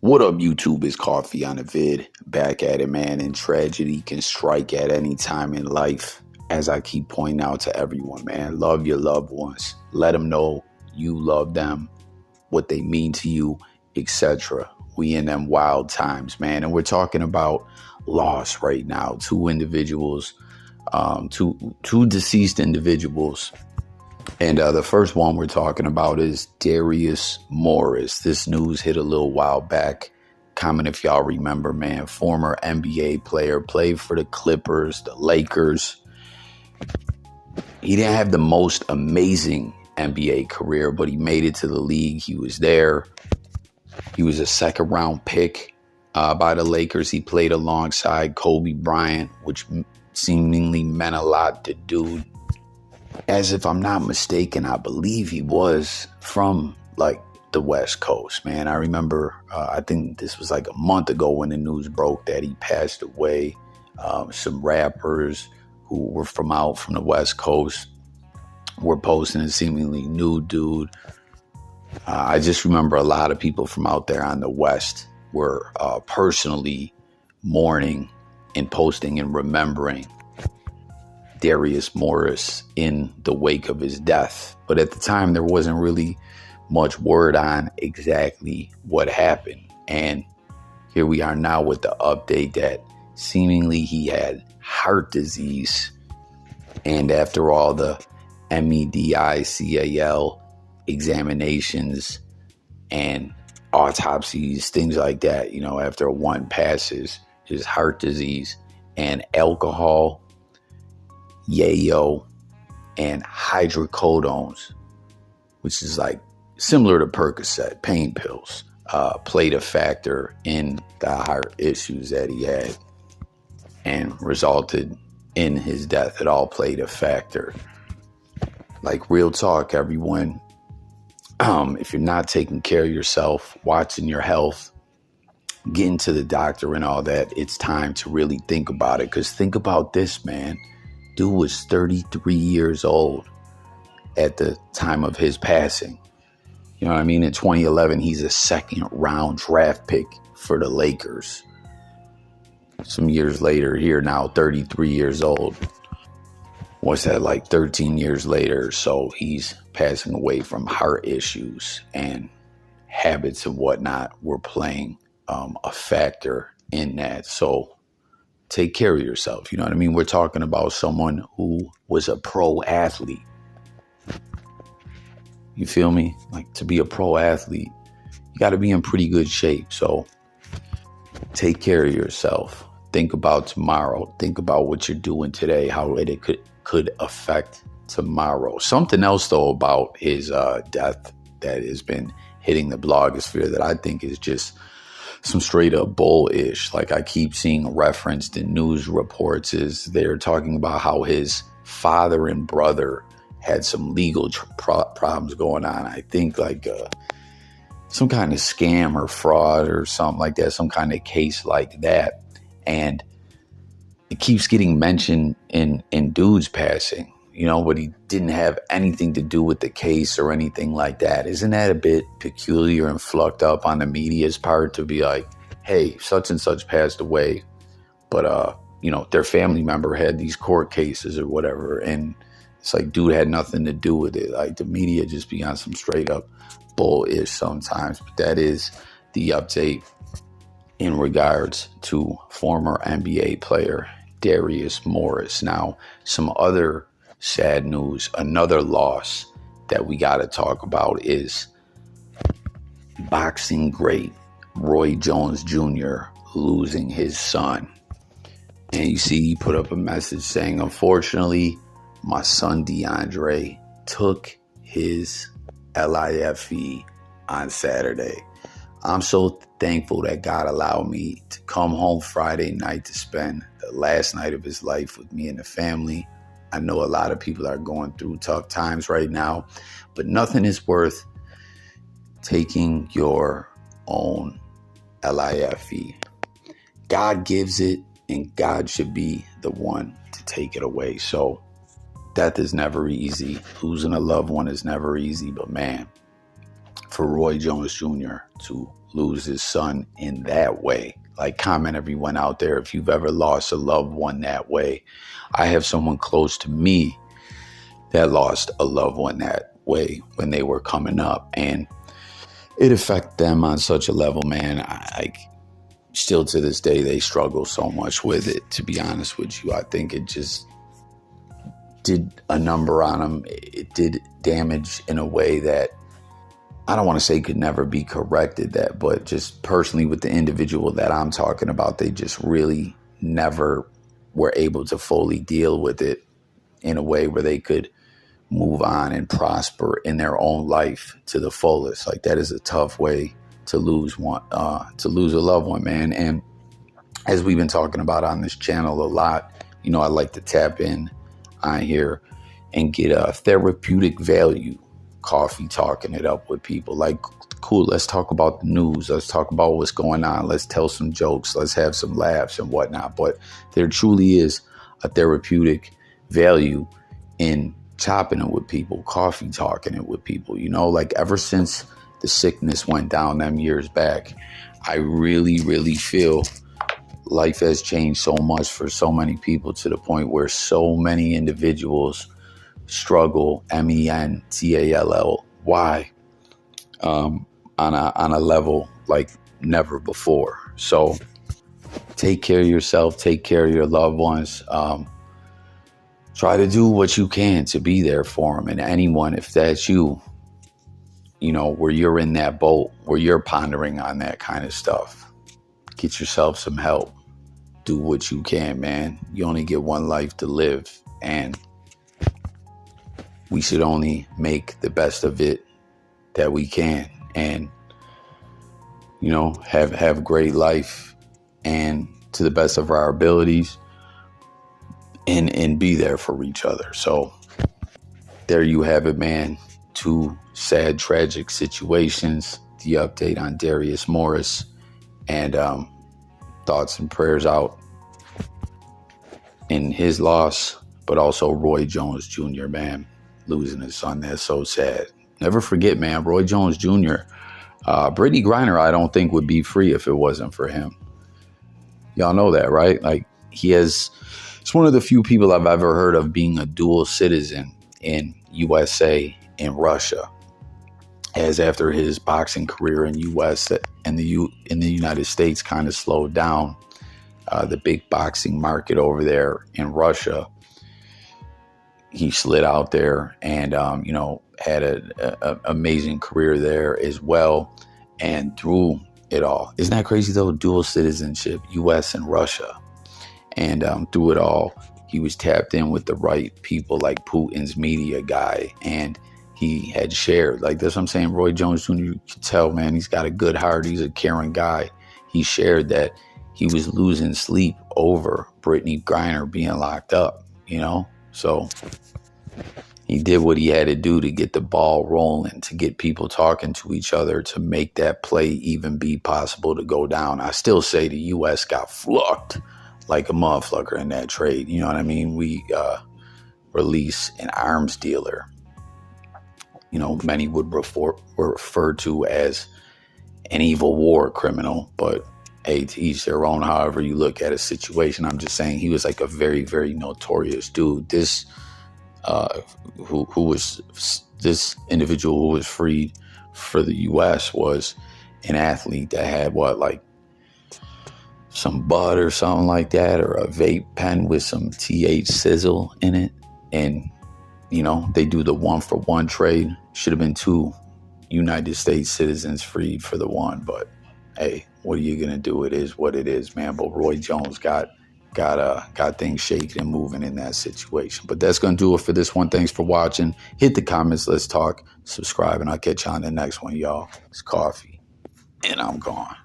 What up, YouTube? It's Coffee on the vid. Back at it, man. And tragedy can strike at any time in life. As I keep pointing out to everyone, man, love your loved ones. Let them know you love them, what they mean to you, etc. We in them wild times, man. And we're talking about loss right now. Two individuals, two deceased individuals. And the first one we're talking about is Darius Morris. This news hit a little while back. Comment if y'all remember, man. Former NBA player, played for the Clippers, the Lakers. He didn't have the most amazing NBA career, but he made it to the league. He was there. He was a second round pick by the Lakers. He played alongside Kobe Bryant, which seemingly meant a lot to dude. As if I'm not mistaken, I believe he was from like the West Coast, man. I remember, I think this was like a month ago when the news broke that he passed away. Some rappers who were from the West Coast were posting a seemingly nude dude. I just remember a lot of people from out there on the West were personally mourning and posting and remembering Darius Morris in the wake of his death. But at the time, there wasn't really much word on exactly what happened. And here we are now with the update that seemingly he had heart disease. And after all the MEDICAL examinations and autopsies, things like that, you know, after one passes, his heart disease and alcohol, yayo, and hydrocodones, which is like similar to Percocet, pain pills, played a factor in the heart issues that he had and resulted in his death. It all played a factor. Like, real talk, everyone. If you're not taking care of yourself, watching your health, getting to the doctor and all that, it's time to really think about it. Because think about this, man. Dude was 33 years old at the time of his passing. You know what I mean? In 2011, he's a second round draft pick for the Lakers. Some years later, here now, 33 years old. What's that, like 13 years later? So he's passing away from heart issues, and habits and whatnot were playing a factor in that. So take care of yourself. You know what I mean? We're talking about someone who was a pro athlete. You feel me? Like, to be a pro athlete, you got to be in pretty good shape. So take care of yourself. Think about tomorrow. Think about what you're doing today, how it could affect tomorrow. Something else, though, about his death that has been hitting the blogosphere that I think is just some straight up bullish. Like, I keep seeing referenced in news reports is they're talking about how his father and brother had some legal problems going on. I think like some kind of scam or fraud or something like that, some kind of case like that. And it keeps getting mentioned in dude's passing, you know, but he didn't have anything to do with the case or anything like that. Isn't that a bit peculiar and fucked up on the media's part to be like, hey, such and such passed away, but, you know, their family member had these court cases or whatever. And it's like, dude had nothing to do with it. Like, the media just be on some straight up bullish sometimes. But that is the update in regards to former NBA player Darius Morris. Now, some other sad news, another loss that we got to talk about is boxing great Roy Jones Jr. losing his son. And you see, he put up a message saying, unfortunately, my son DeAndre took his life on Saturday. I'm so thankful that God allowed me to come home Friday night to spend the last night of his life with me and the family. I know a lot of people are going through tough times right now, but nothing is worth taking your own life. God gives it, and God should be the one to take it away. So death is never easy. Losing a loved one is never easy, but man, for Roy Jones Jr. to lose his son in that way. Like, comment everyone out there if you've ever lost a loved one that way. I have someone close to me that lost a loved one that way when they were coming up, and it affected them on such a level, man. I still to this day, they struggle so much with it, to be honest with you. I think it just did a number on them. It did damage in a way that I don't want to say could never be corrected, that, but just personally with the individual that I'm talking about, they just really never were able to fully deal with it in a way where they could move on and prosper in their own life to the fullest. Like, that is a tough way to lose to lose a loved one, man. And as we've been talking about on this channel a lot, you know, I like to tap in on here and get a therapeutic value coffee, talking it up with people. Like, cool, let's talk about the news. Let's talk about what's going on. Let's tell some jokes. Let's have some laughs and whatnot. But there truly is a therapeutic value in chopping it with people, coffee talking it with people. You know, like, ever since the sickness went down them years back, I really, really feel life has changed so much for so many people, to the point where so many individuals struggle, mentally, on a level like never before. So take care of yourself, take care of your loved ones. Try to do what you can to be there for them. And anyone, if that's you, you know, where you're in that boat, where you're pondering on that kind of stuff, get yourself some help. Do what you can, man. You only get one life to live, and we should only make the best of it that we can, and, you know, have a great life, and to the best of our abilities, and be there for each other. So there you have it, man. Two sad, tragic situations. The update on Darius Morris, and thoughts and prayers out in his loss, but also Roy Jones Jr., man, losing his son. That's so sad. Never forget, man, Roy Jones Jr., Brittany Griner, I don't think would be free if it wasn't for him. Y'all know that, right? Like, it's one of the few people I've ever heard of being a dual citizen in USA and Russia, as after his boxing career in US and in the United States kind of slowed down, the big boxing market over there in Russia, he slid out there and, you know, had an amazing career there as well. And through it all, isn't that crazy though? Dual citizenship, US and Russia. And through it all, he was tapped in with the right people, like Putin's media guy. And he had shared, like, that's what I'm saying. Roy Jones Jr., you can tell, man, he's got a good heart. He's a caring guy. He shared that he was losing sleep over Brittany Griner being locked up, you know? So he did what he had to do to get the ball rolling, to get people talking to each other, to make that play even be possible to go down. I still say the U.S. got flucked like a motherfucker in that trade. You know what I mean? We release an arms dealer, you know, many would refer to as an evil war criminal, but hey, to each their own, however you look at a situation. I'm just saying he was like a very, very notorious dude. This this individual who was freed for the U.S. was an athlete that had like some bud or something like that, or a vape pen with some TH sizzle in it. And, you know, they do the 1-for-1 trade. Should have been 2 United States citizens freed for the one, but hey, what are you gonna do? It is what it is, man. But Roy Jones got things shaking and moving in that situation. But that's gonna do it for this one. Thanks for watching. Hit the comments, let's talk, subscribe, and I'll catch you on the next one, y'all. It's Coffee, and I'm gone.